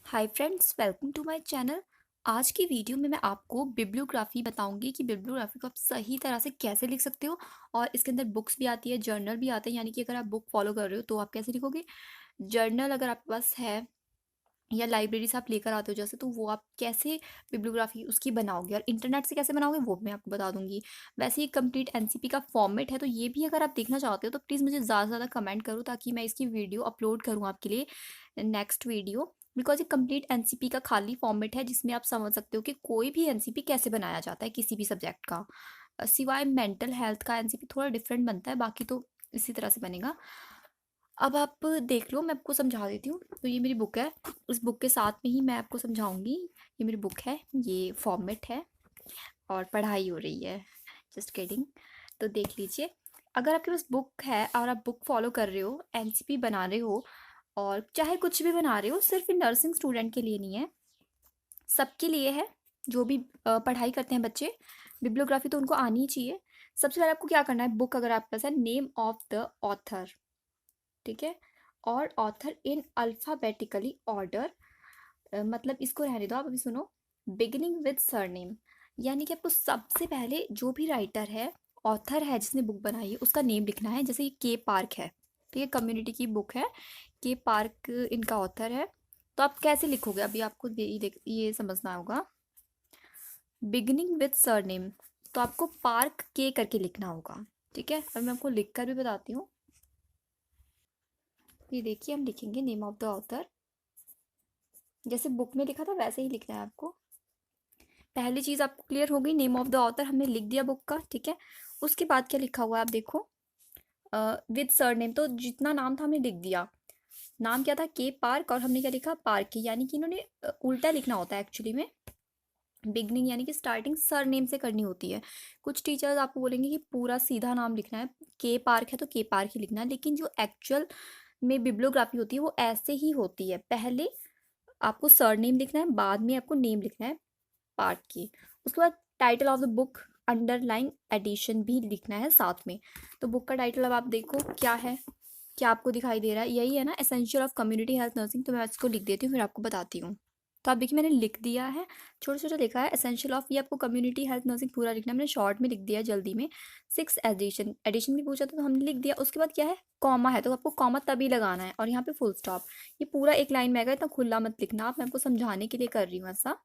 Hi friends, welcome to my channel. आज की video में मैं आपको बिब्लियोग्राफी बताऊंगी कि बिब्लियोग्राफी को आप सही तरह से कैसे लिख सकते हो। और इसके अंदर बुक्स भी आती है, जर्नल भी आते हैं, यानी कि अगर आप बुक फॉलो कर रहे हो तो आप कैसे लिखोगे। जर्नल अगर आपके पास है या लाइब्रेरी से आप लेकर आते हो जैसे, तो वो आप कैसे बिब्लियोग्राफी उसकी बनाओगे और इंटरनेट से कैसे बनाओगे वो मैं आपको बता दूंगी। वैसे ही कंप्लीट एनसीपी का फॉर्मेट है, तो ये भी अगर आप देखना चाहते हो तो प्लीज़ मुझे ज़्यादा से ज़्यादा कमेंट करो ताकि मैं इसकी वीडियो अपलोड करूँ आपके लिए नेक्स्ट वीडियो। बिकॉज ये कंप्लीट एनसीपी का खाली फॉर्मेट है जिसमें आप समझ सकते हो कि कोई भी एनसीपी कैसे बनाया जाता है किसी भी सब्जेक्ट का। सिवाय मेंटल हेल्थ का एनसीपी थोड़ा डिफरेंट बनता है, बाकी तो इसी तरह से बनेगा। अब आप देख लो, मैं आपको समझा देती हूँ। तो ये मेरी बुक है, इस बुक के साथ में ही मैं आपको समझाऊंगी। ये मेरी बुक है, ये फॉर्मेट है और पढ़ाई हो रही है। Just kidding. तो देख लीजिए, अगर आपके पास बुक है और आप बुक फॉलो कर रहे हो, एनसीपी बना रहे हो और चाहे कुछ भी बना रहे हो, सिर्फ नर्सिंग स्टूडेंट के लिए नहीं है, सबके लिए है। जो भी पढ़ाई करते हैं बच्चे, बिब्लियोग्राफी तो उनको आनी ही चाहिए। सबसे पहले आपको क्या करना है, बुक अगर आपके पास है, नेम ऑफ द ऑथर, ठीक है, और ऑथर इन अल्फ़ाबेटिकली ऑर्डर। मतलब इसको रहने दो, आप अभी सुनो। बिगिनिंग विद सरनेम, यानी कि आपको सबसे पहले जो भी राइटर है, ऑथर है जिसने बुक बनाई है, उसका नेम लिखना है। जैसे ये के पार्क है, ठीक है, कम्युनिटी की बुक है, के पार्क इनका ऑथर है। तो आप कैसे लिखोगे, अभी आपको ये समझना होगा। बिगिनिंग विद सरनेम, तो आपको पार्क के करके लिखना होगा, ठीक है। और मैं आपको लिख कर भी बताती हूँ। ये देखिए, हम लिखेंगे नेम ऑफ द ऑथर, जैसे बुक में लिखा था वैसे ही लिखना है आपको। पहली चीज़ आपको क्लियर हो गई, नेम ऑफ द ऑथर हमने लिख दिया बुक का, ठीक है। उसके बाद क्या लिखा हुआ है आप देखो, विद सरनेम, तो जितना नाम था हमने लिख दिया। नाम क्या था, के पार्क, और हमने क्या लिखा, पार्क की, यानी कि इन्होंने उल्टा लिखना होता है एक्चुअली में। बिगनिंग यानी कि स्टार्टिंग सरनेम से करनी होती है। कुछ टीचर्स आपको बोलेंगे कि पूरा सीधा नाम लिखना है, के पार्क है तो के पार्क ही लिखना है, लेकिन जो एक्चुअल में बिब्लियोग्राफी होती है वो ऐसे ही होती है। पहले आपको सरनेम लिखना है, बाद में आपको नेम लिखना है पार्ट की। उसके बाद title of the book, underline edition भी लिखना है साथ में। तो बुक का टाइटल अब आप देखो क्या है, क्या आपको दिखाई दे रहा है, यही है ना, essential of community health nursing. तो मैं इसको लिख देती हूँ फिर आपको बताती हूँ। तो आप देखिए, मैंने लिख दिया है, छोटा छोटा लिखा है एसेंशियल ऑफ, ये आपको कम्युनिटी हेल्थ नर्सिंग पूरा लिखना है, मैंने शॉर्ट में लिख दिया जल्दी में। 6 एडिशन, एडिशन भी पूछा था तो हमने लिख दिया। उसके बाद क्या है, कॉमा है, तो आपको कॉमा तभी लगाना है, और यहाँ पे फुल स्टॉप। ये पूरा एक लाइन में आएगा, इतना खुला मत लिखना आप, मैं आपको समझाने के लिए कर रही हूँ ऐसा।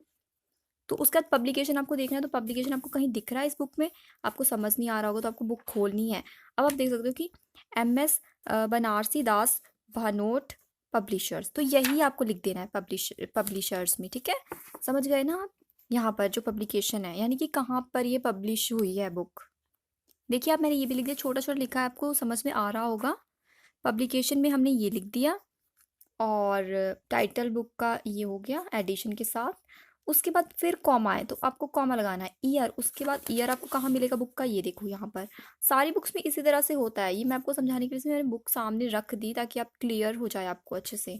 तो उसके बाद पब्लिकेशन आपको देखना है, तो पब्लिकेशन आपको कहीं दिख रहा है इस बुक में, आपको समझ नहीं आ रहा होगा तो आपको बुक खोलनी है। अब आप देख सकते हो कि MS बनारसी दास भानोट पब्लिशर्स, तो यही आपको लिख देना है पब्लिशर्स में, ठीक है। समझ गए ना आप, यहाँ पर जो पब्लिकेशन है यानी कि कहाँ पर ये पब्लिश हुई है बुक। देखिए आप, मैंने ये भी लिख दिया, छोटा छोटा लिखा है, आपको समझ में आ रहा होगा। पब्लिकेशन में हमने ये लिख दिया, और टाइटल बुक का ये हो गया एडिशन के साथ। उसके बाद फिर कॉमा है, तो आपको कॉमा लगाना है। ईयर, उसके बाद ईयर आपको कहाँ मिलेगा बुक का, ये देखो यहाँ पर। सारी बुक्स में इसी तरह से होता है, ये मैं आपको समझाने के लिए मैंने बुक सामने रख दी ताकि आप क्लियर हो जाए आपको अच्छे से।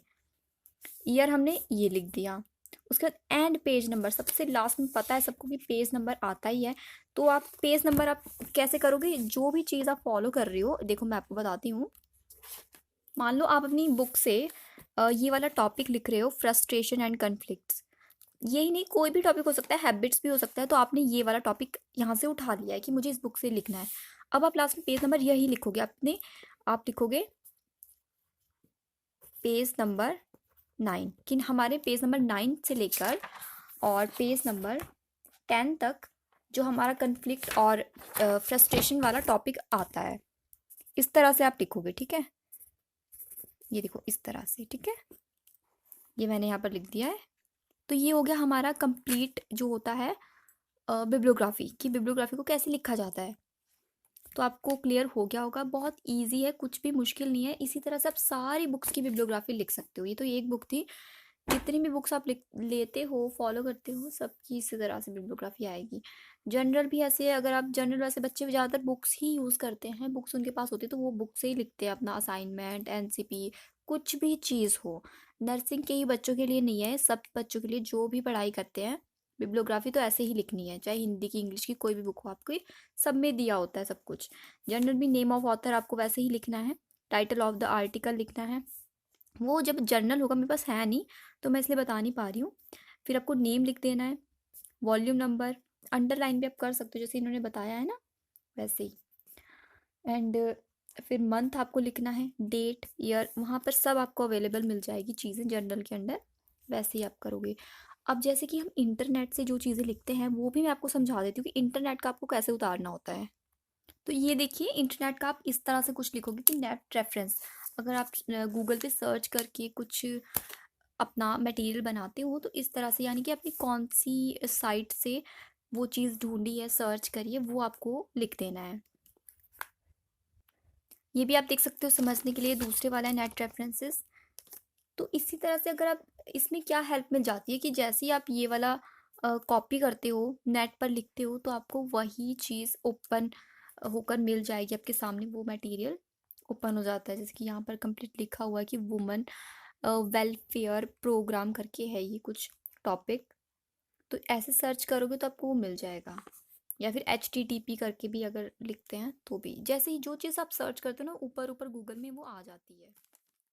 ईयर हमने ये लिख दिया। उसके बाद एंड पेज नंबर, सबसे लास्ट में, पता है सबको कि पेज नंबर आता ही है। तो आप पेज नंबर आप कैसे करोगे, जो भी चीज़ आप फॉलो कर रही हो, देखो मैं आपको बताती हूँ। मान लो आप अपनी बुक से ये वाला टॉपिक लिख रहे हो, फ्रस्ट्रेशन एंड कन्फ्लिक्ट्स। यही नहीं, कोई भी टॉपिक हो सकता है, हैबिट्स भी हो सकता है, तो आपने ये वाला टॉपिक यहाँ से उठा लिया है कि मुझे इस बुक से लिखना है। अब आप लास्ट में पेज नंबर यही लिखोगे अपने, आप लिखोगे पेज नंबर 9, कि हमारे पेज नंबर 9 से लेकर और पेज नंबर 10 तक जो हमारा कन्फ्लिक्ट और फ्रस्ट्रेशन वाला टॉपिक आता है, इस तरह से आप लिखोगे, ठीक है। ये देखो इस तरह से, ठीक है, ये मैंने यहाँ पर लिख दिया है। तो ये हो गया हमारा कंप्लीट जो होता है बिब्लियोग्राफी, कि बिब्लियोग्राफी को कैसे लिखा जाता है। तो आपको क्लियर हो गया होगा, बहुत इजी है, कुछ भी मुश्किल नहीं है। इसी तरह से आप सारी बुक्स की बिब्लियोग्राफी लिख सकते हो। ये तो एक बुक थी, जितनी भी बुक्स आप लेते हो, फॉलो करते हो, सबकी इसी तरह से बिब्लियोग्राफी आएगी। जनरल भी ऐसे है, अगर आप जनरल, वैसे बच्चे ज़्यादातर बुक्स ही यूज़ करते हैं, बुक्स उनके पास होती है तो वो बुक से ही लिखते हैं अपना असाइनमेंट, एनसीपी, कुछ भी चीज़ हो। नर्सिंग के ही बच्चों के लिए नहीं है, सब बच्चों के लिए जो भी पढ़ाई करते हैं, बिब्लियोग्राफी तो ऐसे ही लिखनी है, चाहे हिंदी की, इंग्लिश की, कोई भी बुक हो आपको, सब में दिया होता है सब कुछ। जनरल भी नेम ऑफ ऑथर आपको वैसे ही लिखना है, टाइटल ऑफ द आर्टिकल लिखना है, वो जब जर्नल होगा, मेरे पास है नहीं तो मैं इसलिए बता नहीं पा रही हूँ। फिर आपको नेम लिख देना है, वॉल्यूम नंबर, अंडरलाइन भी आप कर सकते हो जैसे इन्होंने बताया है ना वैसे ही। एंड फिर मंथ आपको लिखना है, डेट, ईयर, वहाँ पर सब आपको अवेलेबल मिल जाएगी चीज़ें जर्नल के अंदर, वैसे ही आप करोगे। अब जैसे कि हम इंटरनेट से जो चीज़ें लिखते हैं वो भी मैं आपको समझा देती हूँ कि इंटरनेट का आपको कैसे उतारना होता है। तो ये देखिए, इंटरनेट का आप इस तरह से कुछ लिखोगे कि नेट रेफरेंस। अगर आप गूगल पे सर्च करके कुछ अपना मटेरियल बनाते हो तो इस तरह से, यानी कि आपने कौन सी साइट से वो चीज़ ढूंढी है, सर्च करिए, वो आपको लिख देना है। ये भी आप देख सकते हो समझने के लिए, दूसरे वाला है नेट रेफरेंसेस। तो इसी तरह से अगर आप, इसमें क्या हेल्प मिल जाती है कि जैसे ही आप ये वाला कॉपी करते हो, नेट पर लिखते हो, तो आपको वही चीज़ ओपन होकर मिल जाएगी आपके सामने, वो मटेरियल ओपन हो जाता है। जैसे कि यहाँ पर कंप्लीट लिखा हुआ है कि वुमेन वेलफेयर प्रोग्राम करके है ये कुछ टॉपिक। तो ऐसे सर्च करोगे तो आपको वो मिल जाएगा, या फिर HTTP करके भी अगर लिखते हैं तो भी, जैसे ही जो चीज़ आप सर्च करते हो ना ऊपर ऊपर गूगल में वो आ जाती है।